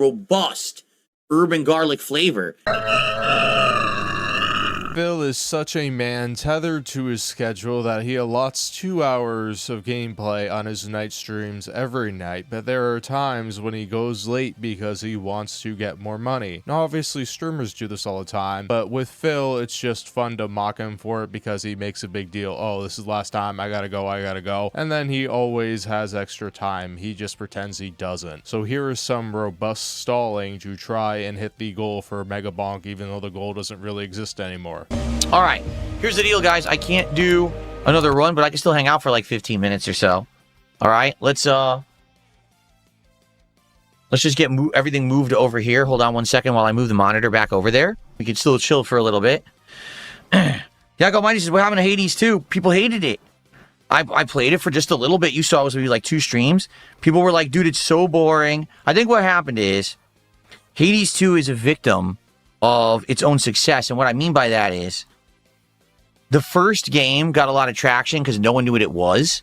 robust urban garlic flavor. Phil is such a man tethered to his schedule that he allots 2 hours of gameplay on his night streams every night, but there are times when he goes late because he wants to get more money. Now obviously streamers do this all the time, but with Phil it's just fun to mock him for it because he makes a big deal. Oh, this is the last time, I gotta go. And then he always has extra time, he just pretends he doesn't. So here is some robust stalling to try and hit the goal for Megabunk, even though the goal doesn't really exist anymore. All right, here's the deal, guys. I can't do another run, but I can still hang out for like 15 minutes or so. All right, let's just get everything moved over here. Hold on one second while I move the monitor back over there. We can still chill for a little bit. Yago Mighty says, what happened to Hades 2? People hated it. I played it for just a little bit. You saw it was maybe like 2 streams. People were like, dude, it's so boring. I think what happened is Hades 2 is a victim of its own success. And what I mean by that is the first game got a lot of traction because no one knew what it was.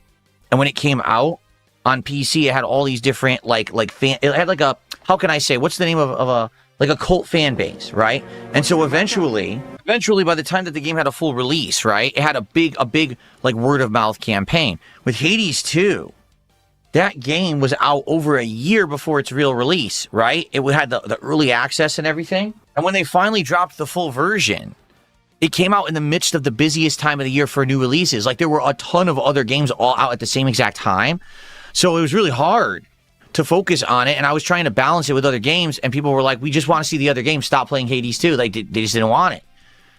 And when it came out on PC, it had all these different it had like a, how can I say, what's the name of a cult fan base, right? And so eventually by the time that the game had a full release, right, it had a big like word of mouth campaign. With Hades 2, that game was out over a year before its real release, right? It had the early access and everything. And when they finally dropped the full version, it came out in the midst of the busiest time of the year for new releases. Like, there were a ton of other games all out at the same exact time. So it was really hard to focus on it. And I was trying to balance it with other games. And people were like, we just want to see the other games. Stop playing Hades 2. They just didn't want it.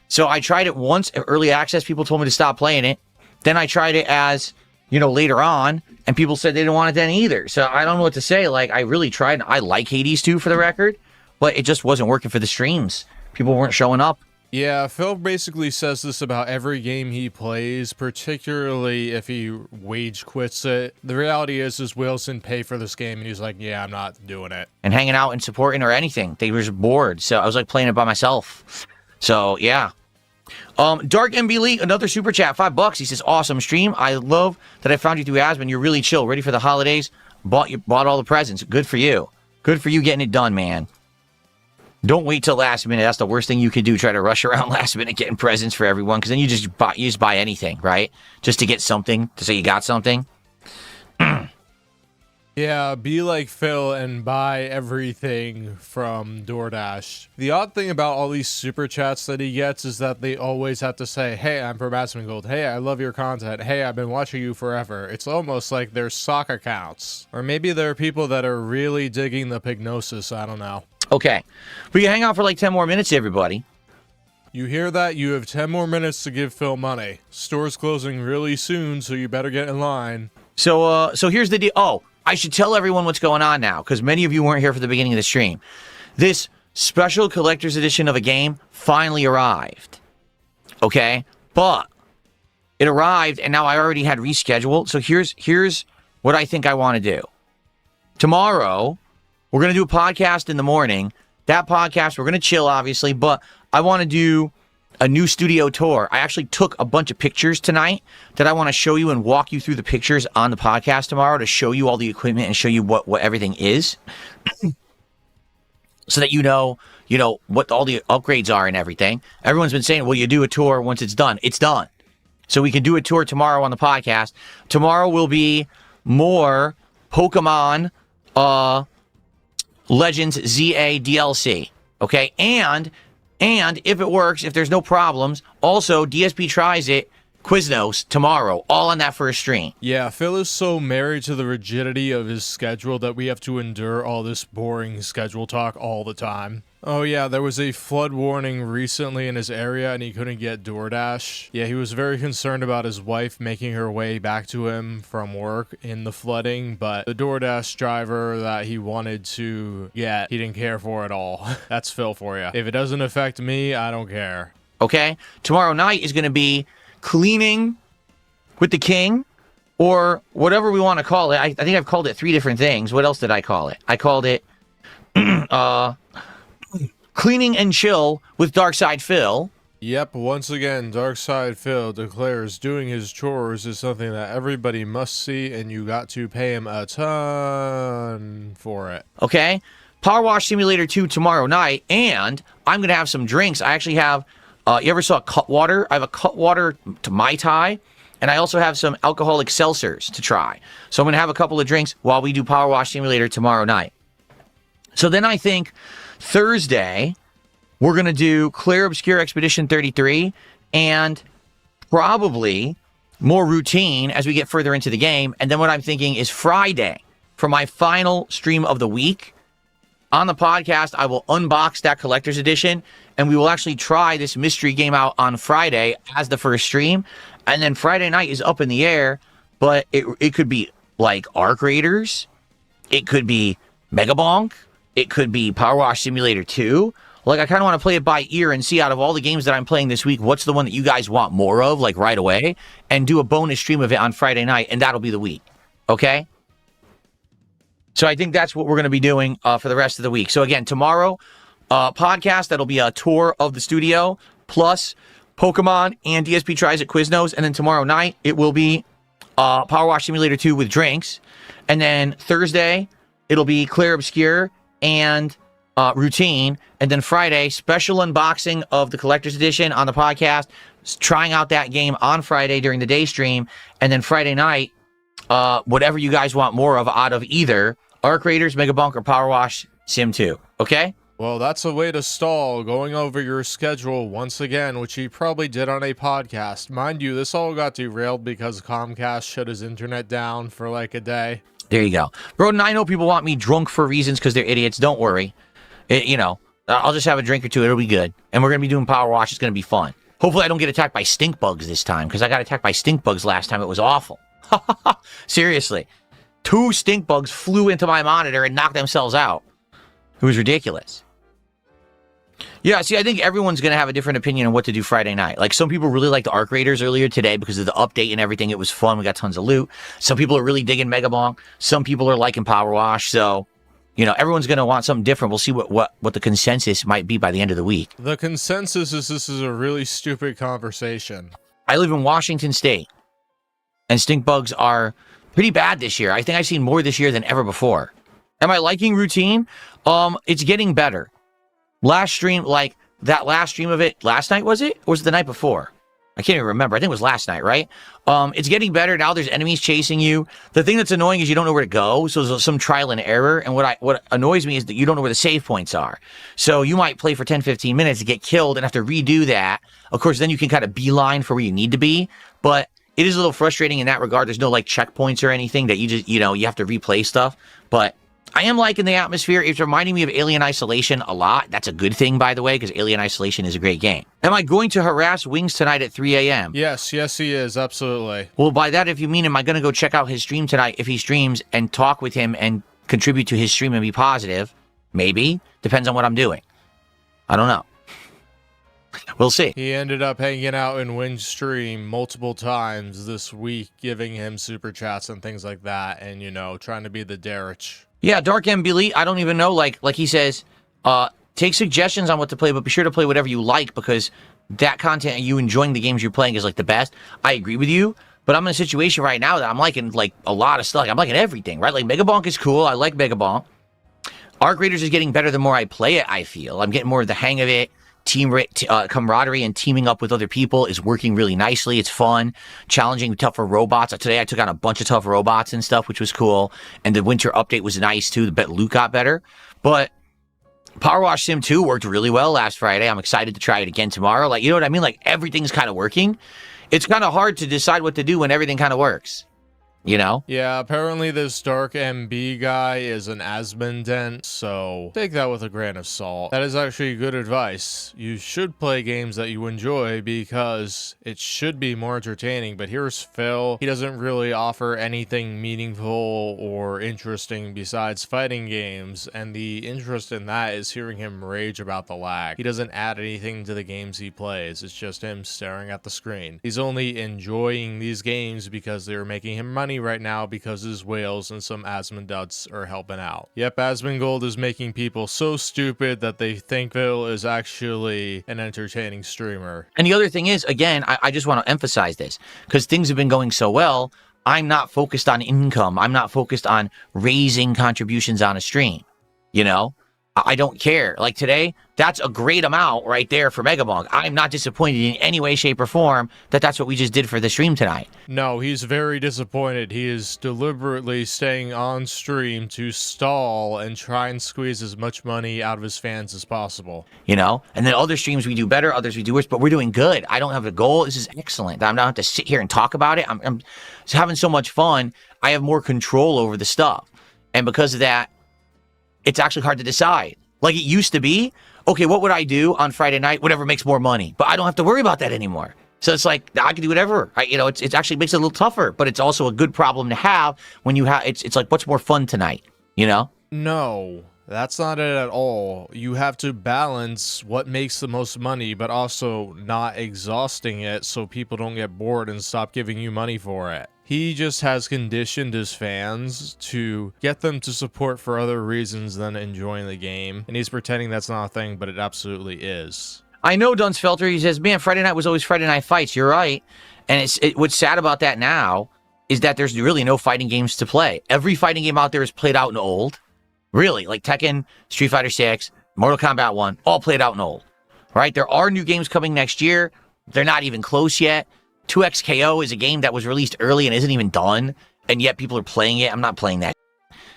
So I tried it once, early access. People told me to stop playing it. Then I tried it as, later on. And people said they didn't want it then either. So I don't know what to say. Like, I really tried. I like Hades 2 for the record. But it just wasn't working for the streams. People weren't showing up. Yeah, Phil basically says this about every game he plays, particularly if he wage quits it. The reality is Wilson paid for this game, and he's like, yeah, I'm not doing it. And hanging out and supporting or anything. They were just bored, so I was like playing it by myself. So, yeah. Dark MB Lee, another super chat, $5. He says, awesome stream. I love that I found you through Aspen. You're really chill, ready for the holidays. Bought all the presents. Good for you. Good for you getting it done, man. Don't wait till last minute. That's the worst thing you could do. Try to rush around last minute getting presents for everyone, because then you just buy anything, right? Just to get something, to say you got something. Yeah, be like Phil and buy everything from DoorDash. The odd thing about all these super chats that he gets is that they always have to say, hey, I'm from Aspen Gold. Hey, I love your content. Hey, I've been watching you forever. It's almost like they're sock accounts. Or maybe there are people that are really digging the pignosis. I don't know. Okay. We can hang out for like 10 more minutes, everybody. You hear that? You have 10 more minutes to give Phil money. Store's closing really soon, so you better get in line. So here's the deal. Oh, I should tell everyone what's going on now, because many of you weren't here for the beginning of the stream. This special collector's edition of a game finally arrived. Okay? But it arrived, and now I already had rescheduled. So here's what I think I want to do. Tomorrow, we're going to do a podcast in the morning. That podcast, we're going to chill, obviously, but I want to do a new studio tour. I actually took a bunch of pictures tonight that I want to show you and walk you through the pictures on the podcast tomorrow to show you all the equipment and show you what everything is. So that you know what all the upgrades are and everything. Everyone's been saying, well, you do a tour once it's done. It's done. So we can do a tour tomorrow on the podcast. Tomorrow will be more Pokemon Legends ZA DLC. Okay? And if it works, if there's no problems, also DSP tries it, Quiznos tomorrow, all on that first stream. Yeah, Phil is so married to the rigidity of his schedule that we have to endure all this boring schedule talk all the time. Oh yeah, there was a flood warning recently in his area and he couldn't get DoorDash. Yeah, he was very concerned about his wife making her way back to him from work in the flooding, but the DoorDash driver that he wanted to get, he didn't care for at all. That's Phil for you. If it doesn't affect me, I don't care. Okay? Tomorrow night is going to be cleaning with the king, or whatever we want to call it. I think I've called it 3 different things. What else did I call it? I called it Cleaning and Chill with Darkside Phil. Yep, once again, Darkside Phil declares doing his chores is something that everybody must see, and you got to pay him a ton for it. Okay? Power Wash Simulator 2 tomorrow night, and I'm going to have some drinks. I actually have, you ever saw Cutwater? I have a Cutwater to Mai Tai, and I also have some alcoholic seltzers to try. So I'm going to have a couple of drinks while we do Power Wash Simulator tomorrow night. So then I think Thursday, we're going to do Clear Obscure Expedition 33, and probably more routine as we get further into the game. And then what I'm thinking is Friday, for my final stream of the week, on the podcast, I will unbox that collector's edition, and we will actually try this mystery game out on Friday as the first stream. And then Friday night is up in the air, but it could be like Arc Raiders, it could be Megabunk, it could be Power Wash Simulator 2. Like, I kind of want to play it by ear and see out of all the games that I'm playing this week, what's the one that you guys want more of, like right away, and do a bonus stream of it on Friday night, and that'll be the week. Okay? So I think that's what we're going to be doing for the rest of the week. So again, tomorrow, podcast, that'll be a tour of the studio, plus Pokemon and DSP Tries at Quiznos. And then tomorrow night, it will be Power Wash Simulator 2 with drinks. And then Thursday, it'll be Clear Obscure and routine. And then Friday, special unboxing of the Collector's Edition on the podcast, trying out that game on Friday during the day stream. And then Friday night, whatever you guys want more of out of either Arc Raiders, Megabunk, or Power Wash Sim 2. Okay? Well, that's a way to stall, going over your schedule once again, which he probably did on a podcast. Mind you, this all got derailed because Comcast shut his internet down for like a day. There you go. Broden, I know people want me drunk for reasons because they're idiots. Don't worry. I'll just have a drink or two. It'll be good. And we're going to be doing Power Wash. It's going to be fun. Hopefully I don't get attacked by stink bugs this time, because I got attacked by stink bugs last time. It was awful. Seriously. 2 stink bugs flew into my monitor and knocked themselves out. It was ridiculous. Yeah, see, I think everyone's going to have a different opinion on what to do Friday night. Like, some people really liked the Arc Raiders earlier today because of the update and everything. It was fun. We got tons of loot. Some people are really digging Megabonk. Some people are liking Power Wash. So, everyone's going to want something different. We'll see what the consensus might be by the end of the week. The consensus is this is a really stupid conversation. I live in Washington State, and stink bugs are pretty bad this year. I think I've seen more this year than ever before. Am I liking routine? It's getting better. Last stream, like that last stream of it, last night was it? Or was it the night before? I can't even remember. I think it was last night, right? It's getting better. Now there's enemies chasing you. The thing that's annoying is you don't know where to go. So there's some trial and error. And what annoys me is that you don't know where the save points are. So you might play for 10, 15 minutes to get killed and have to redo that. Of course, then you can kind of beeline for where you need to be. But it is a little frustrating in that regard. There's no like checkpoints or anything that you just, you have to replay stuff. But I am liking the atmosphere. It's reminding me of Alien Isolation a lot. That's a good thing, by the way, because Alien Isolation is a great game. Am I going to harass Wings tonight at 3 a.m.? Yes, he is. Absolutely. Well, by that, if you mean, am I going to go check out his stream tonight if he streams and talk with him and contribute to his stream and be positive? Maybe. Depends on what I'm doing. I don't know. We'll see. He ended up hanging out in Wing's stream multiple times this week, giving him super chats and things like that, and, trying to be the Derich. Yeah, Dark Elite, I don't even know, like he says, take suggestions on what to play, but be sure to play whatever you like, because that content and you enjoying the games you're playing is like the best. I agree with you, but I'm in a situation right now that I'm liking like a lot of stuff. Like, I'm liking everything, right? Like Megabonk is cool. I like Megabonk. Arc Raiders is getting better the more I play it, I feel. I'm getting more of the hang of it. Camaraderie and teaming up with other people is working really nicely. It's fun, challenging, tougher robots. Today I took on a bunch of tough robots and stuff, which was cool. And the winter update was nice too. The loot got better. But Power Wash Sim 2 worked really well last Friday. I'm excited to try it again tomorrow. Like, you know what I mean? Like, everything's kind of working. It's kind of hard to decide what to do when everything kind of works. Yeah, apparently this Dark MB guy is an Asmodent, so take that with a grain of salt. That is actually good advice. You should play games that you enjoy because it should be more entertaining, but here's Phil. He doesn't really offer anything meaningful or interesting besides fighting games, and the interest in that is hearing him rage about the lag. He doesn't add anything to the games he plays. It's just him staring at the screen. He's only enjoying these games because they're making him money right now because his whales and some Asmonduds are helping out. Yep, Asmongold is making people so stupid that they think Phil is actually an entertaining streamer. And the other thing is, again, I just want to emphasize this, because things have been going so well, I'm not focused on income. I'm not focused on raising contributions on a stream. I don't care. Like today, that's a great amount right there for Megabunk. I'm not disappointed in any way, shape, or form that that's what we just did for the stream tonight. No, he's very disappointed. He is deliberately staying on stream to stall and try and squeeze as much money out of his fans as possible. You know? And then other streams we do better, others we do worse, but we're doing good. I don't have a goal. This is excellent. I'm not have to sit here and talk about it. I'm having so much fun. I have more control over the stuff. And because of that, it's actually hard to decide. Like it used to be, okay, what would I do on Friday night? Whatever makes more money. But I don't have to worry about that anymore. So it's like, I can do whatever. It actually makes it a little tougher, but it's also a good problem to have when you have, it's like, what's more fun tonight, you know? No, that's not it at all. You have to balance what makes the most money, but also not exhausting it so people don't get bored and stop giving you money for it. He just has conditioned his fans to get them to support for other reasons than enjoying the game. And he's pretending that's not a thing, but it absolutely is. I know Dunsfelter, he says, man, Friday night was always Friday night fights. You're right. And what's sad about that now is that there's really no fighting games to play. Every fighting game out there is played out and old. Really, like Tekken, Street Fighter 6, Mortal Kombat 1, all played out and old. Right? There are new games coming next year. They're not even close yet. 2XKO is a game that was released early and isn't even done, and yet people are playing it. I'm not playing that.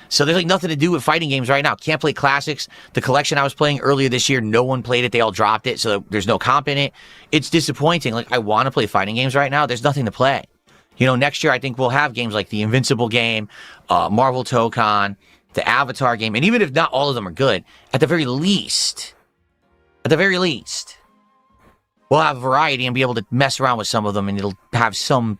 So there's like nothing to do with fighting games right now. Can't play classics. The collection I was playing earlier this year, no one played it. They all dropped it, so there's no comp in it. It's disappointing. Like, I want to play fighting games right now. There's nothing to play. You know, next year I think we'll have games like the Invincible game, Marvel Tokon, the Avatar game, and even if not all of them are good, at the very least, we'll have variety and be able to mess around with some of them, and it'll have some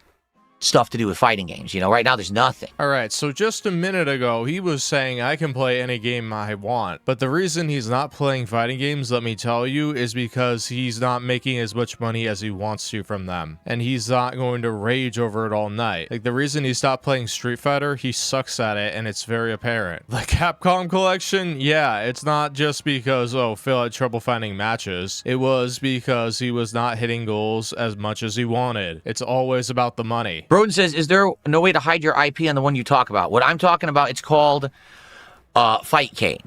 stuff to do with fighting games. You know, right now there's nothing. All right, so just a minute ago, he was saying I can play any game I want. But the reason he's not playing fighting games, let me tell you, is because he's not making as much money as he wants to from them. And he's not going to rage over it all night. Like, the reason he stopped playing Street Fighter, he sucks at it, and it's very apparent. The Capcom collection, yeah, it's not just because, oh, Phil had trouble finding matches. It was because he was not hitting goals as much as he wanted. It's always about the money. Broden says, is there no way to hide your IP on the one you talk about? What I'm talking about, it's called Fightcade.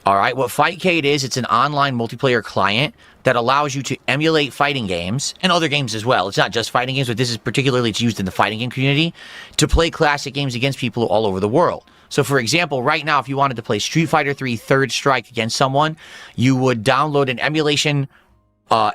All right, what Fightcade is, it's an online multiplayer client that allows you to emulate fighting games and other games as well. It's not just fighting games, but this is particularly, it's used in the fighting game community to play classic games against people all over the world. So, for example, right now, if you wanted to play Street Fighter 3 Third Strike against someone, you would download an emulation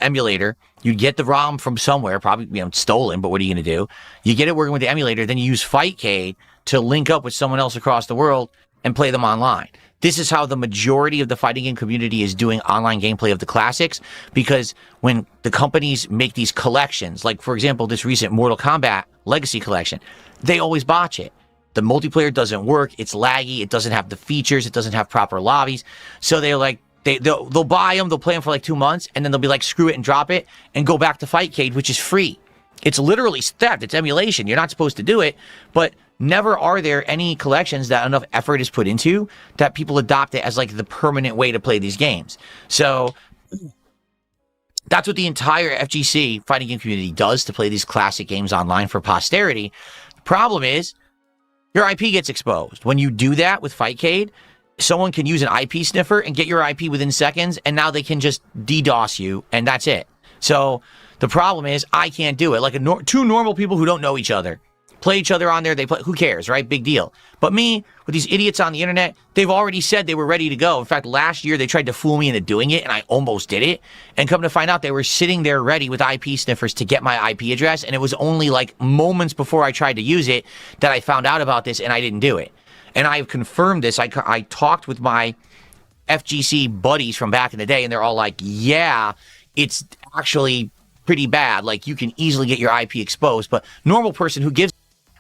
emulator. You'd get the ROM from somewhere, probably stolen, but what are you going to do? You get it working with the emulator, then you use Fightcade to link up with someone else across the world and play them online. This is how the majority of the fighting game community is doing online gameplay of the classics, because when the companies make these collections, like, for example, this recent Mortal Kombat Legacy collection, they always botch it. The multiplayer doesn't work, it's laggy, it doesn't have the features, it doesn't have proper lobbies, so they're like, They'll buy them, they'll play them for like 2 months, and then they'll be like, screw it and drop it, and go back to Fightcade, which is free. It's literally theft, it's emulation. You're not supposed to do it, but never are there any collections that enough effort is put into that people adopt it as like the permanent way to play these games. So that's what the entire FGC fighting game community does to play these classic games online for posterity. The problem is, your IP gets exposed. When you do that with Fightcade, someone can use an IP sniffer and get your IP within seconds, and now they can just DDoS you, and that's it. So the problem is, I can't do it. Like two normal people who don't know each other play each other on there. They play. Who cares, right? Big deal. But me, with these idiots on the internet, they've already said they were ready to go. In fact, last year they tried to fool me into doing it, and I almost did it. And come to find out, they were sitting there ready with IP sniffers to get my IP address, and it was only like moments before I tried to use it that I found out about this, and I didn't do it. And I've confirmed this. I talked with my FGC buddies from back in the day, and they're all like, yeah, it's actually pretty bad. Like, you can easily get your IP exposed, but normal person who gives,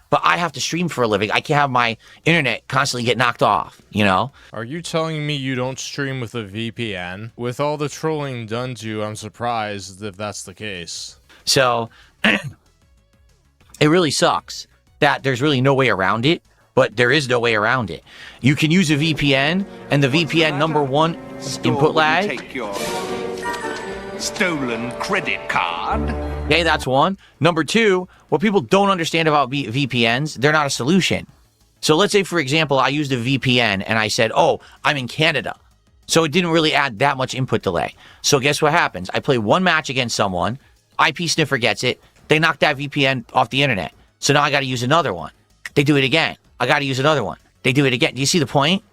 but I have to stream for a living. I can't have my internet constantly get knocked off, you know? Are you telling me you don't stream with a VPN? With all the trolling done to you, I'm surprised if that's the case. So, it really sucks that there's really no way around it. But there is no way around it. You can use a VPN, and the VPN, number one, input lag. Take your stolen credit card. Okay, that's one. Number two, what people don't understand about VPNs, they're not a solution. So let's say, for example, I used a VPN, and I said, oh, I'm in Canada. So it didn't really add that much input delay. So guess what happens? I play one match against someone, IP sniffer gets it, they knock that VPN off the internet. So now I got to use another one. They do it again. I got to use another one. They do it again. Do you see the point?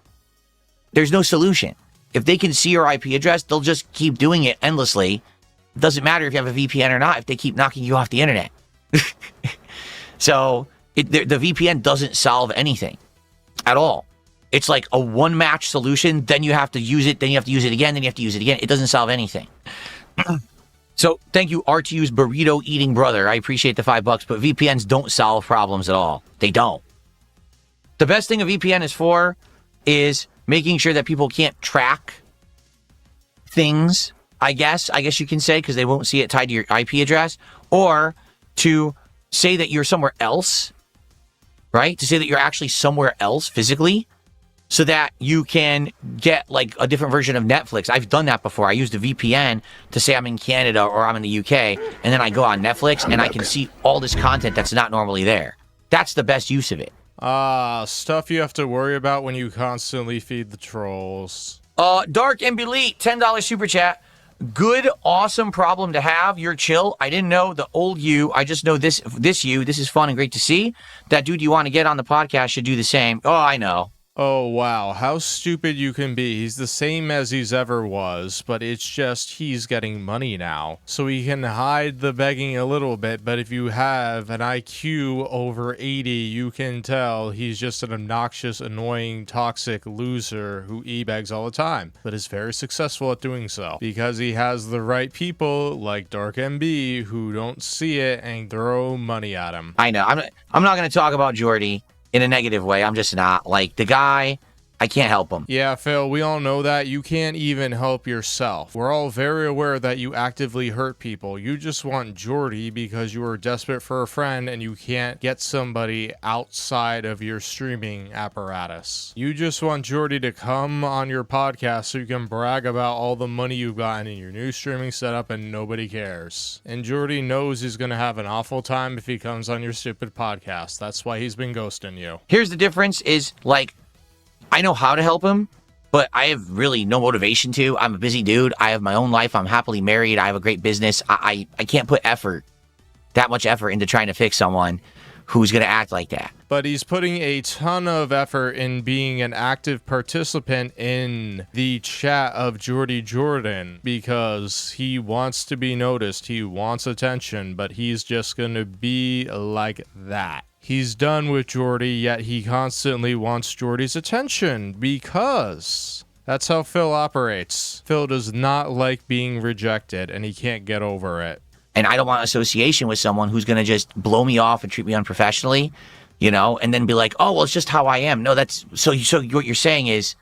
There's no solution. If they can see your IP address, they'll just keep doing it endlessly. It doesn't matter if you have a VPN or not if they keep knocking you off the internet. So the VPN doesn't solve anything at all. It's like a one-match solution, then you have to use it, then you have to use it again, then you have to use it again. It doesn't solve anything. So thank you, RTU's burrito-eating brother. I appreciate the $5, but VPNs don't solve problems at all. They don't. The best thing a VPN is for is making sure that people can't track things, I guess you can say, because they won't see it tied to your IP address, or to say that you're somewhere else, right? To say that you're actually somewhere else physically, so that you can get like a different version of Netflix. I've done that before. I used a VPN to say I'm in Canada or I'm in the UK, and then I go on Netflix and I can see all this content that's not normally there. That's the best use of it. Stuff you have to worry about when you constantly feed the trolls. Dark and Elite, $10 super chat. Good, awesome problem to have. You're chill. I didn't know the old you. I just know this you. This is fun and great to see. That dude you want to get on the podcast should do the same. Oh, I know. Oh, wow. How stupid you can be. He's the same as he's ever was, but it's just he's getting money now. So he can hide the begging a little bit, but if you have an IQ over 80, you can tell he's just an obnoxious, annoying, toxic loser who e-begs all the time, but is very successful at doing so. Because he has the right people, like Dark MB, who don't see it and throw money at him. I know. I'm not going to talk about Jordy in a negative way. I'm just not. Like, the guy, I can't help him. Yeah, Phil, we all know that. You can't even help yourself. We're all very aware that you actively hurt people. You just want Jordy because you are desperate for a friend and you can't get somebody outside of your streaming apparatus. You just want Jordy to come on your podcast so you can brag about all the money you've gotten in your new streaming setup and nobody cares. And Jordy knows he's going to have an awful time if he comes on your stupid podcast. That's why he's been ghosting you. Here's the difference is, like, I know how to help him, but I have really no motivation to. I'm a busy dude. I have my own life. I'm happily married. I have a great business. I can't put that much effort into trying to fix someone who's going to act like that. But he's putting a ton of effort in being an active participant in the chat of Jordy Jordan because he wants to be noticed. He wants attention, but he's just going to be like that. He's done with Jordy, yet he constantly wants Jordy's attention because that's how Phil operates. Phil does not like being rejected, and he can't get over it. And I don't want association with someone who's going to just blow me off and treat me unprofessionally, you know, and then be like, oh, well, it's just how I am. No, that's so what you're saying is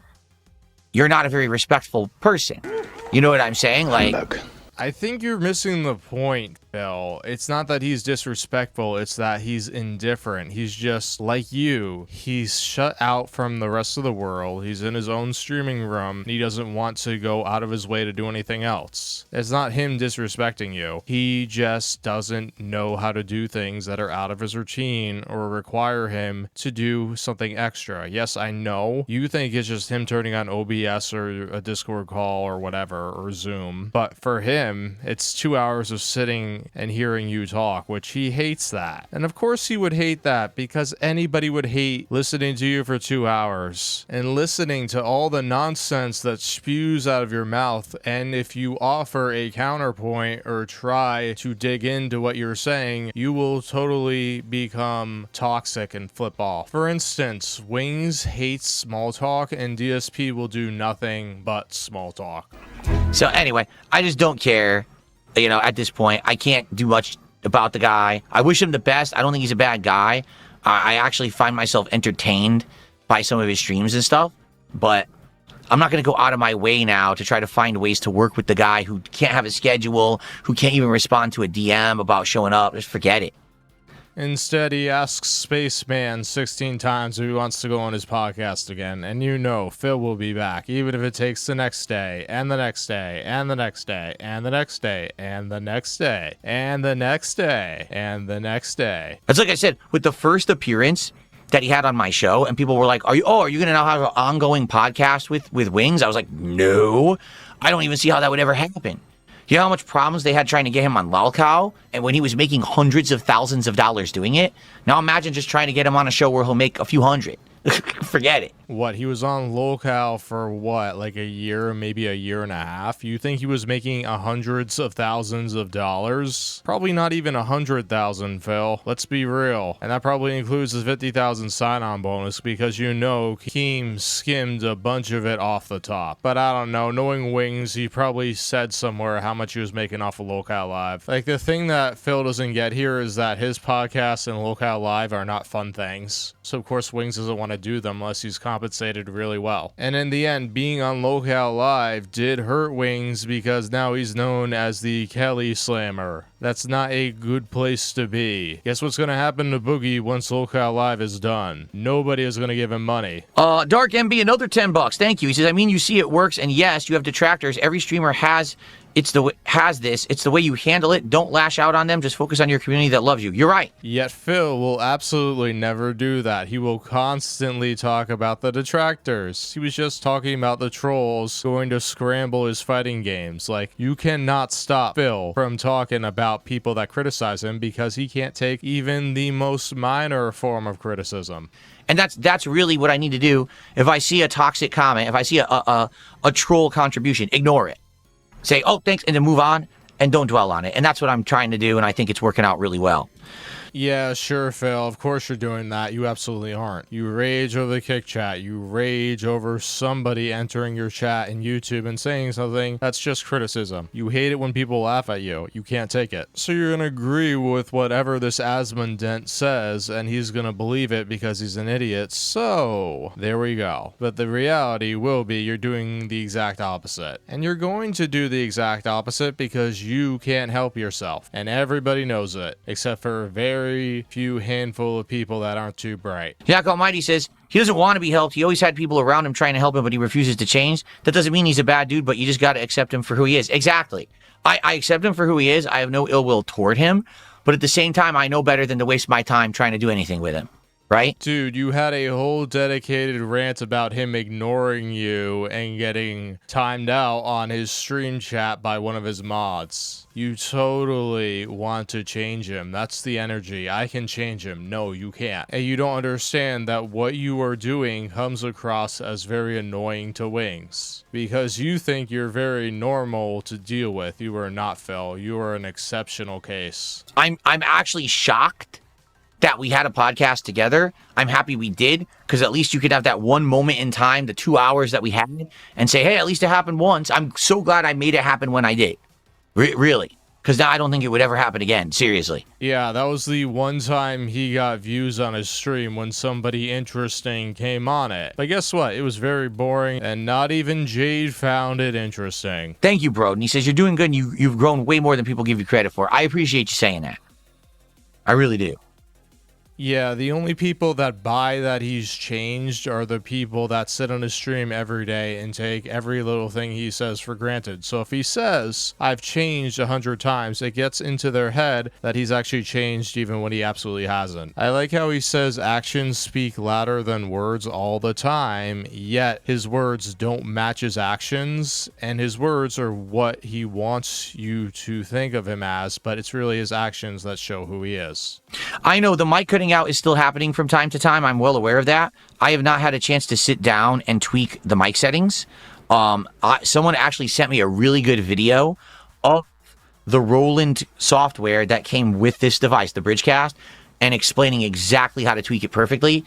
you're not a very respectful person. You know what I'm saying? Like, I think you're missing the point, Phil. It's not that he's disrespectful, it's that he's indifferent. He's just like you. He's shut out from the rest of the world. He's in his own streaming room, and he doesn't want to go out of his way to do anything else. It's not him disrespecting you. He just doesn't know how to do things that are out of his routine or require him to do something extra. Yes, I know. You think it's just him turning on OBS or a Discord call or whatever, or Zoom. But for him, it's 2 hours of sitting and hearing you talk, which he hates that. And of course he would hate that because anybody would hate listening to you for 2 hours and listening to all the nonsense that spews out of your mouth. And if you offer a counterpoint or try to dig into what you're saying, you will totally become toxic and flip off. For instance, Wings hates small talk and DSP will do nothing but small talk. So anyway, I just don't care. You know, at this point, I can't do much about the guy. I wish him the best. I don't think he's a bad guy. I actually find myself entertained by some of his streams and stuff. But I'm not going to go out of my way now to try to find ways to work with the guy who can't have a schedule, who can't even respond to a DM about showing up. Just forget it. Instead, he asks Spaceman 16 times if he wants to go on his podcast again, and you know Phil will be back, even if it takes the next day, and the next day, and the next day, and the next day, and the next day, and the next day, and the next day. It's like I said, with the first appearance, that he had on my show, and people were like, are you going to now have an ongoing podcast with Wings? I was like, no, I don't even see how that would ever happen. You know how much problems they had trying to get him on lolcow, and when he was making hundreds of thousands of dollars doing it? Now imagine just trying to get him on a show where he'll make a few hundred. Forget it. What, he was on lolcow for what, like a year, maybe a year and a half? You think he was making hundreds of thousands of dollars? Probably not even 100,000, Phil. Let's be real. And that probably includes the 50,000 sign-on bonus, because you know Keem skimmed a bunch of it off the top. But I don't know, knowing Wings, he probably said somewhere how much he was making off of lolcow live. Like, the thing that Phil doesn't get here is that his podcast and lolcow live are not fun things. So of course Wings doesn't want to do them unless he's compensated really well. And in the end, being on lolcow live did hurt Wings, because now he's known as the Kelly Slammer. That's not a good place to be. Guess what's gonna happen to Boogie once lolcow live is done? Nobody is gonna give him money. Dark MB, another $10. Thank you. He says, I mean, you see it works, and yes, you have detractors. Every streamer has this. It's the way you handle it. Don't lash out on them. Just focus on your community that loves you. You're right. Yet Phil will absolutely never do that. He will constantly talk about the detractors. He was just talking about the trolls going to scramble his fighting games. Like, you cannot stop Phil from talking about people that criticize him, because he can't take even the most minor form of criticism. And that's really what I need to do. If I see a toxic comment, if I see a troll contribution, ignore it. Say, oh, thanks, and then move on, and don't dwell on it. And that's what I'm trying to do, and I think it's working out really well. Yeah, sure, Phil. Of course you're doing that. You absolutely aren't. You rage over the kick chat. You rage over somebody entering your chat in YouTube and saying something that's just criticism. You hate it when people laugh at you. You can't take it. So you're gonna agree with whatever this Asmundent says, and he's gonna believe it because he's an idiot. So, there we go. But the reality will be you're doing the exact opposite. And you're going to do the exact opposite because you can't help yourself. And everybody knows it, except for very few handful of people that aren't too bright. Yak Almighty says, he doesn't want to be helped. He always had people around him trying to help him, but he refuses to change. That doesn't mean he's a bad dude, but you just got to accept him for who he is. Exactly. I accept him for who he is. I have no ill will toward him, but at the same time, I know better than to waste my time trying to do anything with him. Right? Dude, you had a whole dedicated rant about him ignoring you and getting timed out on his stream chat by one of his mods. You totally want to change him. That's the energy. I can change him. No, you can't. And you don't understand that what you are doing comes across as very annoying to Wings. Because you think you're very normal to deal with. You are not, Phil. You are an exceptional case. I'm actually shocked that we had a podcast together. I'm happy we did, because at least you could have that one moment in time, the 2 hours that we had, and say, hey, at least it happened once. I'm so glad I made it happen when I did. Really. Because now I don't think it would ever happen again. Seriously. Yeah, that was the one time he got views on his stream, when somebody interesting came on it. But guess what? It was very boring, and not even Jade found it interesting. Thank you, bro. And he says, you're doing good, and you've grown way more than people give you credit for. I appreciate you saying that. I really do. Yeah, the only people that buy that he's changed are the people that sit on his stream every day and take every little thing he says for granted. So if he says, I've changed 100 times, it gets into their head that he's actually changed even when he absolutely hasn't. I like how he says actions speak louder than words all the time, yet his words don't match his actions, and his words are what he wants you to think of him as, but it's really his actions that show who he is. I know the mic cutting out is still happening from time to time. I'm well aware of that. I have not had a chance to sit down and tweak the mic settings. Someone actually sent me a really good video of the Roland software that came with this device, the Bridgecast, and explaining exactly how to tweak it perfectly.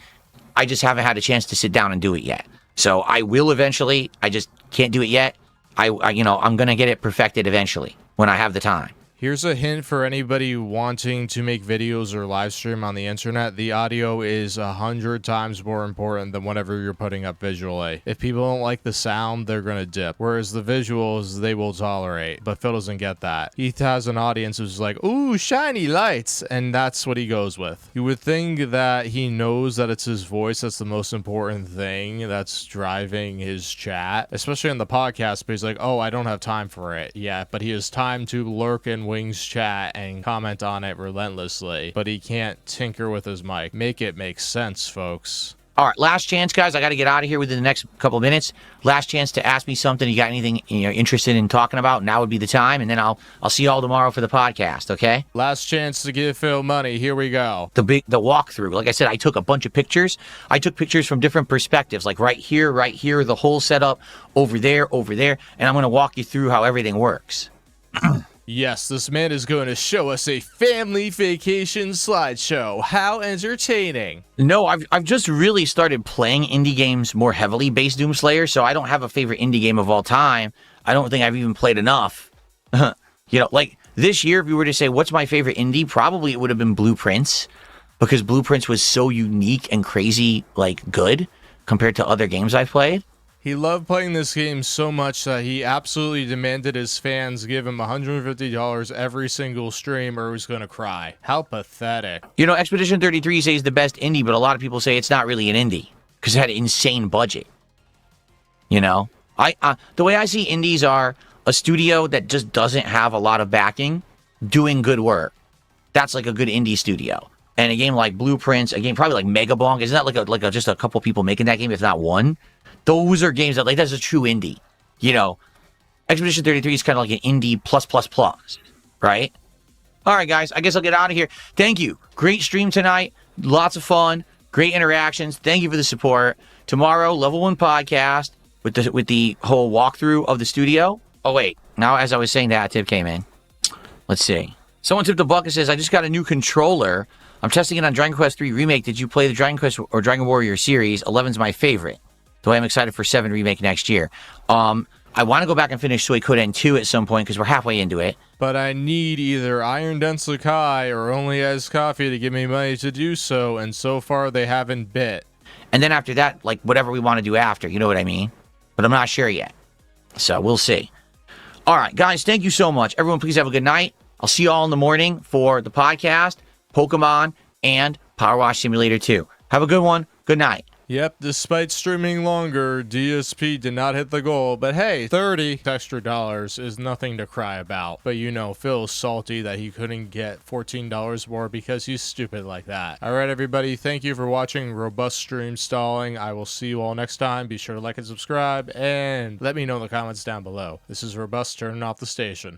I just haven't had a chance to sit down and do it yet. So I will eventually. I just can't do it yet. I'm going to get it perfected eventually when I have the time. Here's a hint for anybody wanting to make videos or live stream on the internet. The audio is 100 times more important than whatever you're putting up visually. If people don't like the sound, they're gonna dip. Whereas the visuals, they will tolerate. But Phil doesn't get that. He has an audience who's like, ooh, shiny lights. And that's what he goes with. You would think that he knows that it's his voice that's the most important thing that's driving his chat. Especially on the podcast, but he's like, oh, I don't have time for it. Yeah, but he has time to lurk and Wings chat and comment on it relentlessly, but he can't tinker with his mic. Make it make sense, folks. All right, last chance, guys. I got to get out of here within the next couple of minutes. Last chance to ask me something. You got anything you're interested in talking about? Now would be the time, and then I'll see you all tomorrow for the podcast. Okay? Last chance to give Phil money. Here we go. The walkthrough. Like I said, I took a bunch of pictures. I took pictures from different perspectives, like right here, the whole setup, over there, and I'm going to walk you through how everything works. Yes, this man is going to show us a family vacation slideshow. How entertaining. No, I've just really started playing indie games more heavily based Doomslayer, so I don't have a favorite indie game of all time. I don't think I've even played enough. Like this year, if you were to say, what's my favorite indie? Probably it would have been Blueprints, because Blueprints was so unique and crazy, like good, compared to other games I've played. He loved playing this game so much that he absolutely demanded his fans give him $150 every single stream or he was going to cry. How pathetic. Expedition 33 says the best indie, but a lot of people say it's not really an indie because it had an insane budget. The way I see indies are a studio that just doesn't have a lot of backing doing good work. That's like a good indie studio. And a game like Blueprints, a game probably like Megabunk, isn't that like just a couple people making that game, if not one? Those are games that, like, that's a true indie. Expedition 33 is kind of like an indie plus, right? All right, guys, I guess I'll get out of here. Thank you. Great stream tonight. Lots of fun. Great interactions. Thank you for the support. Tomorrow, Level 1 podcast with the whole walkthrough of the studio. Oh, wait. Now, as I was saying that, a tip came in. Let's see. Someone tipped a buck and says, I just got a new controller. I'm testing it on Dragon Quest 3 Remake. Did you play the Dragon Quest or Dragon Warrior series? 11's my favorite. Though I'm excited for 7 Remake next year. I want to go back and finish Suikoden 2 at some point because we're halfway into it. But I need either Iron Dense Kai or Only As Coffee to give me money to do so, and so far they haven't bit. And then after that, like, whatever we want to do after, you know what I mean? But I'm not sure yet. So we'll see. All right, guys, thank you so much. Everyone, please have a good night. I'll see you all in the morning for the podcast, Pokemon, and Power Wash Simulator 2. Have a good one. Good night. Yep, despite streaming longer, DSP did not hit the goal, but hey, $30 extra is nothing to cry about. But Phil's salty that he couldn't get $14 more because he's stupid like that. Alright everybody, thank you for watching Robust Stream Stalling. I will see you all next time. Be sure to like and subscribe, and let me know in the comments down below. This is Robust turning off the station.